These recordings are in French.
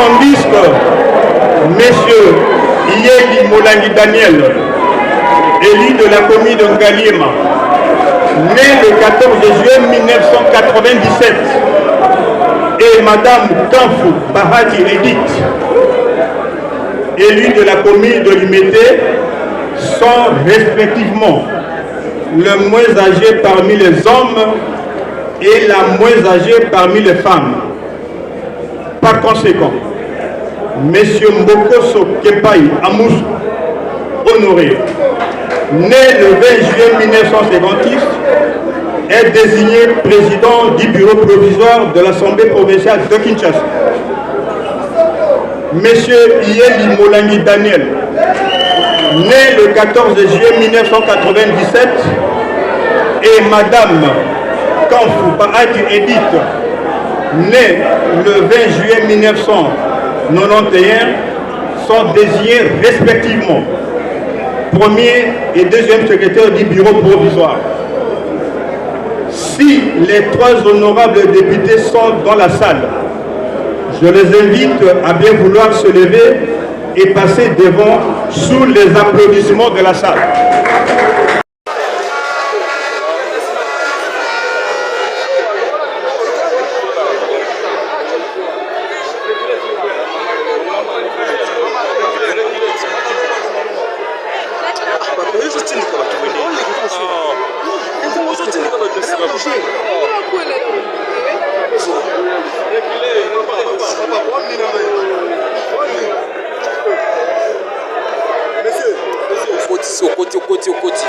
tandis que Messieurs Iyeli Molangi Daniel, élu de la commune de Ngaliema, né le 14 juillet 1997, et Madame Kanfou Bahati Edith, élus de la commune de Limete, sont respectivement le moins âgé parmi les hommes et la moins âgée parmi les femmes. Par conséquent, M. Mbokoso Kepai Amous Honoré, né le 20 juillet 1956, est désigné président du bureau provisoire de l'Assemblée provinciale de Kinshasa. M. Iyeli Molangi Daniel, né le 14 juillet 1997, et Madame Kanfou Bahati Edith, née le 20 juillet 1991, sont désignés respectivement premier et deuxième secrétaire du bureau provisoire. Si les trois honorables députés sont dans la salle, je les invite à bien vouloir se lever et passer devant sous les applaudissements de la salle. Au côté.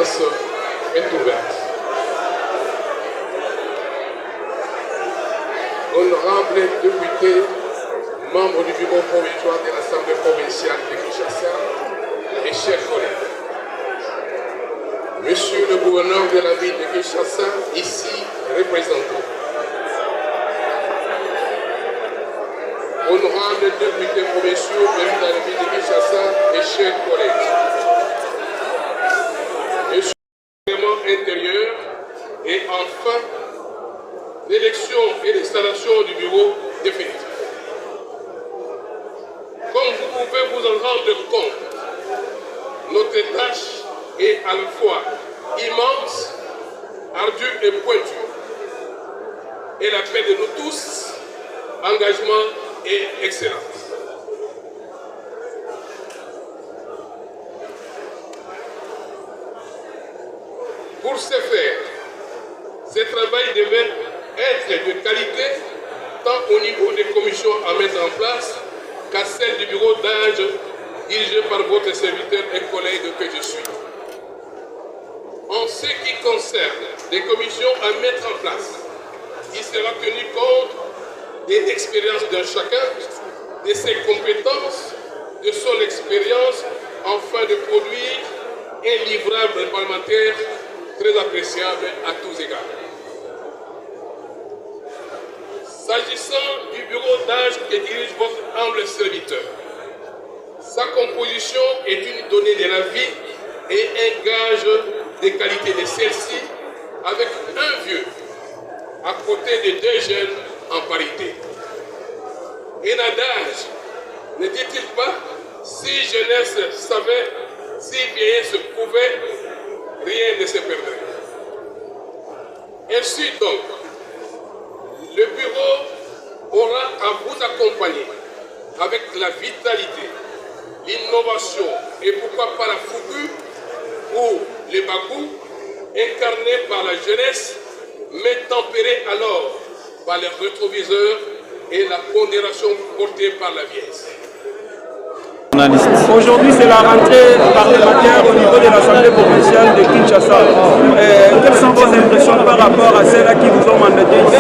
séance est ouverte. Honorables députés, membres du bureau provisoire de l'Assemblée provinciale de Kinshasa et chers collègues, Monsieur le gouverneur de la ville de Kinshasa, ici représenté, honorables députés provinciaux venus dans la ville de Kinshasa et chers collègues, Monsieur le règlement intérieur et enfin l'élection et l'installation du bureau définitif. Comme vous pouvez vous en rendre compte, notre tâche est à la fois immense, ardue et pointue. Elle appelle de nous tous engagement et excellence. Pour ce faire, ce travail devait être de qualité tant au niveau des commissions à mettre en place qu'à celle du bureau d'âge dirigé par votre serviteur et collègue que je suis. En ce qui concerne les commissions à mettre en place, il sera tenu compte des expériences de chacun, de ses compétences, de son expérience, afin de produire un livrable parlementaire très appréciable à tous égards. S'agissant du bureau d'âge que dirige votre humble serviteur, sa composition est une donnée de la vie et un gage des qualités de celle-ci avec un vieux à côté de deux jeunes en parité. Un adage, ne dit-il pas, si jeunesse savait, si vieillesse pouvait, rien ne se perdrait. Ainsi donc, le bureau aura à vous accompagner avec la vitalité, l'innovation et pourquoi pas la fougue ou les bagous incarnés par la jeunesse, mais tempérés alors par les rétroviseurs et la pondération portée par la vieillesse. Aujourd'hui, c'est la rentrée parlementaire au niveau de l'Assemblée provinciale de Kinshasa. Quelles sont vos impressions par rapport à celles qui vous ont mandaté ici?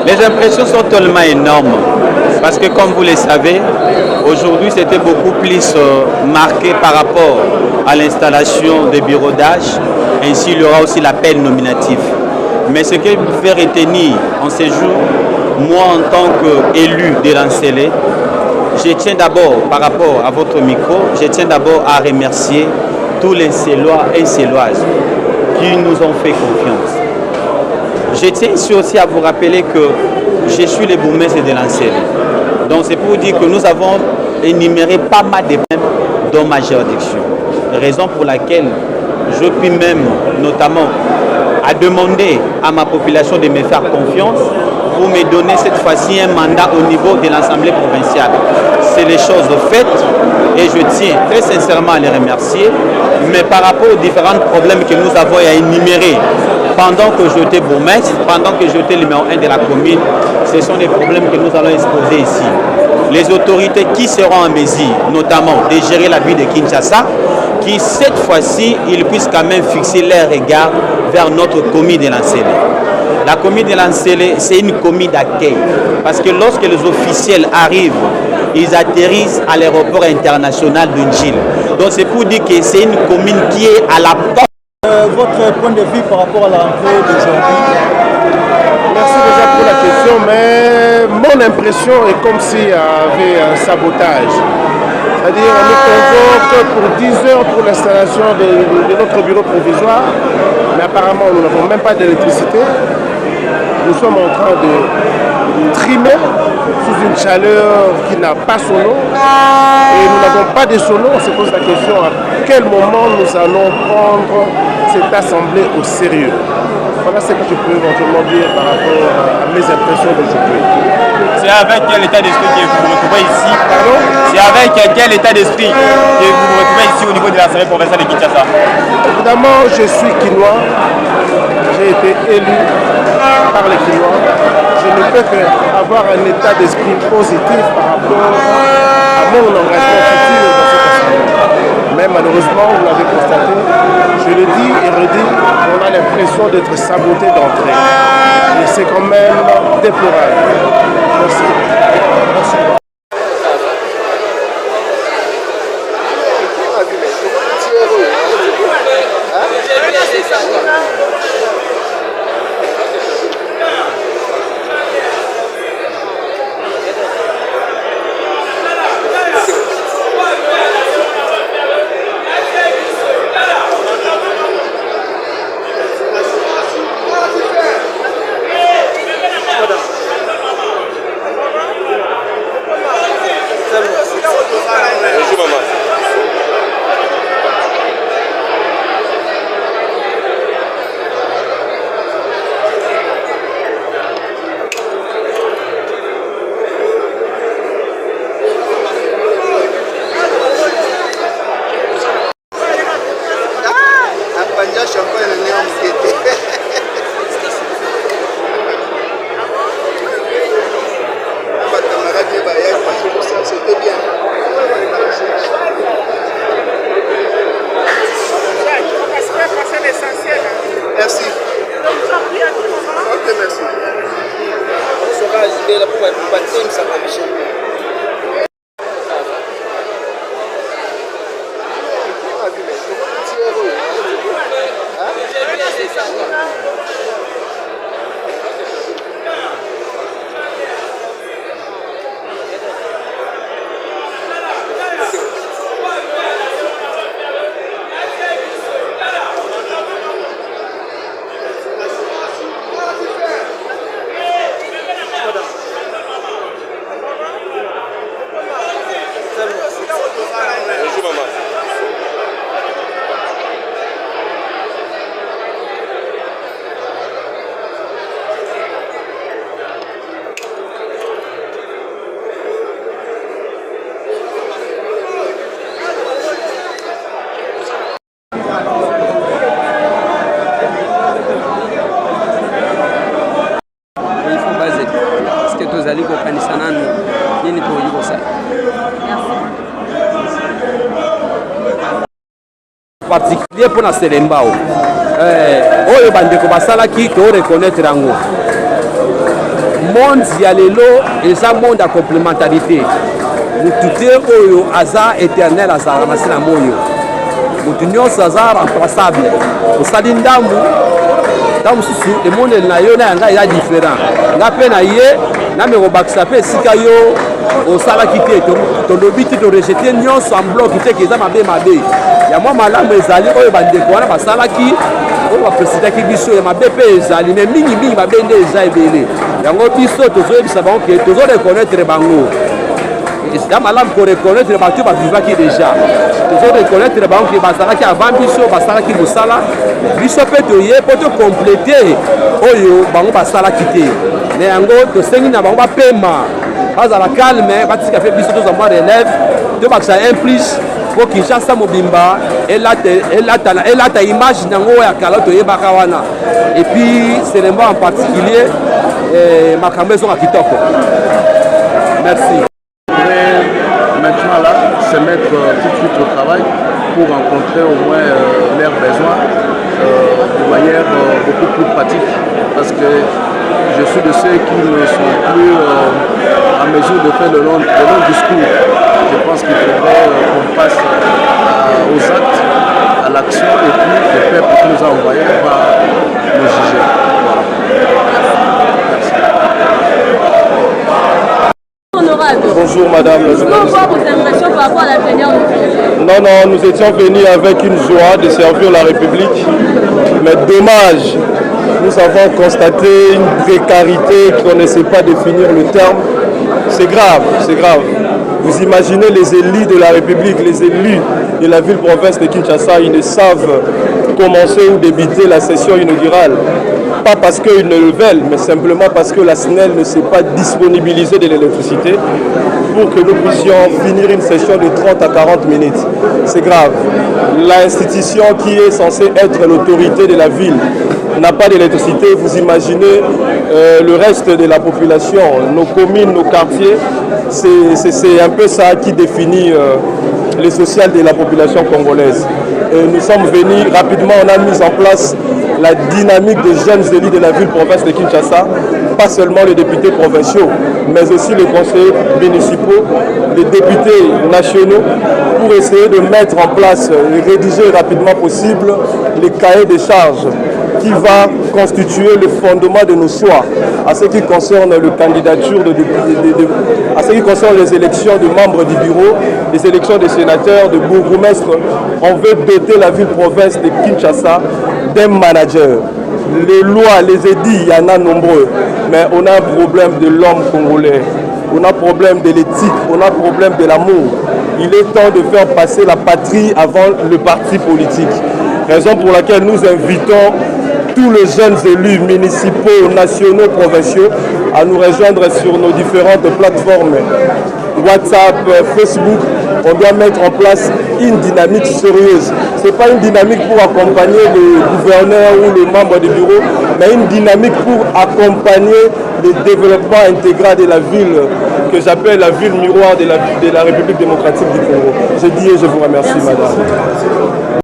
Les impressions sont tellement énormes parce que, comme vous le savez, aujourd'hui c'était beaucoup plus marqué par rapport à l'installation des bureaux d'âge. Ainsi, il y aura aussi l'appel nominatif. Mais ce qui me fait retenir en ces jours, moi en tant qu'élu de l'Ancélé, je tiens d'abord, par rapport à votre micro, je tiens d'abord à remercier tous les Célois et Céloises qui nous ont fait confiance. Je tiens ici aussi à vous rappeler que je suis le bourgmestre de l'Ancélé. Donc c'est pour dire que nous avons énuméré pas mal de problèmes dans ma juridiction. Raison pour laquelle je puis même, notamment, à demander à ma population de me faire confiance pour me donner cette fois-ci un mandat au niveau de l'Assemblée provinciale. C'est les choses faites et je tiens très sincèrement à les remercier. Mais par rapport aux différents problèmes que nous avons à énumérer pendant que j'étais bourgmestre, pendant que j'étais le numéro 1 de la commune, ce sont des problèmes que nous allons exposer ici. Les autorités qui seront en mesure, notamment de gérer la ville de Kinshasa, qui cette fois-ci, ils puissent quand même fixer leur regard vers notre commune de l'Ancélé. La commune de l'Ancélé, c'est une commune d'accueil. Parce que lorsque les officiels arrivent, ils atterrissent à l'aéroport international de Njil. Donc c'est pour dire que c'est une commune qui est à la porte. Votre point de vue par rapport à la rentrée d'aujourd'hui? Merci déjà pour la question, mais mon impression est comme s'il y avait un sabotage. C'est-à-dire on nous convoque pour 10 heures pour l'installation de notre bureau provisoire, mais apparemment nous n'avons même pas d'électricité. Nous sommes en train de trimer sous une chaleur qui n'a pas son nom et nous n'avons pas de son nom. On se pose la question à quel moment nous allons prendre cette assemblée au sérieux. Voilà ce que je peux éventuellement dire par rapport à mes impressions d'aujourd'hui. C'est avec quel état d'esprit que vous vous retrouvez ici? Pardon? C'est avec quel état d'esprit que vous vous retrouvez ici au niveau de l'Assemblée provinciale de Kinshasa? Évidemment, je suis Kinois. J'ai été élu par les Kinois. Je ne peux qu'avoir un état d'esprit positif par rapport à mon engagement futur dans cette assemblée. Mais malheureusement, vous l'avez constaté, je l'impression d'être saboté d'entrée. Et c'est quand même déplorable. Merci. Merci. particulier pour la Selembao. Oyo bandeko basalaki to reconnaître yango. Monde ya lelo eza monde à complémentarité. Mutute oyo aza éternel azala na sina moyo. Mutu nyonso aza remplaçable. Osali ndambu ndambu susu le monde na yo na yanga ya différent. Nga pe na ye na me robakisa pe sika yo osalaki te to lobi te to rejeter nyonso en bloc te ke eza mabe mabe. Ya mwa malamu ezali oyo bandeko wana basalaki oyo bapresidaki biso ya mabe pe ezali me mingi mabe nde eza ebele. Yango biso tozoyebisa bango ke tozo reconnaître bango. C'est malamu ko reconnaître bato bavivaki déjà. Tozo reconnaître bango ke bazalaki avant biso basalaki mosala biso pe toye po to compléter oyo bango basalaki te. Me yango tosengi na bango bapema bazala calme batika pe biso tozamwa relève to bakisa un plus pour Kinshasa mobimba elata image nango ya kala toyebaka wana. Et puis Selembao en particulier makambo ezonga kitoko. Merci. Maintenant là, se mettre tout de suite au travail pour rencontrer au moins leurs besoins de manière beaucoup plus pratique, parce que je suis de ceux qui ne sont plus en mesure de faire le long discours. Je pense qu'il faudrait qu'on passe aux actes, à l'action, et puis le peuple qui nous a envoyé va nous juger. Voilà. Bonjour madame. Comment voir vos impressions par rapport à la plénière de aujourd'hui? Non, nous étions venus avec une joie de servir la République, mais dommage, nous avons constaté une précarité qu'on ne sait pas définir le terme. C'est grave, c'est grave. Vous imaginez les élus de la République, les élus de la ville-province de Kinshasa, ils ne savent commencer ou débuter la session inaugurale. Pas parce qu'ils ne le veulent, mais simplement parce que la SNEL ne s'est pas disponibilisée de l'électricité pour que nous puissions finir une session de 30 à 40 minutes. C'est grave. L'institution qui est censée être l'autorité de la ville n'a pas d'électricité. Vous imaginez le reste de la population, nos communes, nos quartiers, c'est un peu ça qui définit le social de la population congolaise. Et nous sommes venus rapidement, on a mis en place la dynamique des jeunes élus de la ville-province de Kinshasa, pas seulement les députés provinciaux, mais aussi les conseillers municipaux, les députés nationaux, pour essayer de mettre en place et rédiger rapidement possible les cahiers des charges qui va constituer le fondement de nos choix à ce qui concerne la candidature à ce qui concerne les élections de membres du bureau, les élections des sénateurs, de bourgmestres. On veut doter la ville-province de Kinshasa d'un manager. Les lois, les édits, il y en a nombreux, mais on a un problème de l'homme congolais, on a un problème de l'éthique, on a un problème de l'amour. Il est temps de faire passer la patrie avant le parti politique. Raison pour laquelle nous invitons tous les jeunes élus municipaux, nationaux, provinciaux à nous rejoindre sur nos différentes plateformes WhatsApp, Facebook. On doit mettre en place une dynamique sérieuse. Ce n'est pas une dynamique pour accompagner le gouverneur ou le membre du bureau, mais une dynamique pour accompagner le développement intégral de la ville, que j'appelle la ville miroir de la République démocratique du Congo. Je dis et je vous remercie, madame.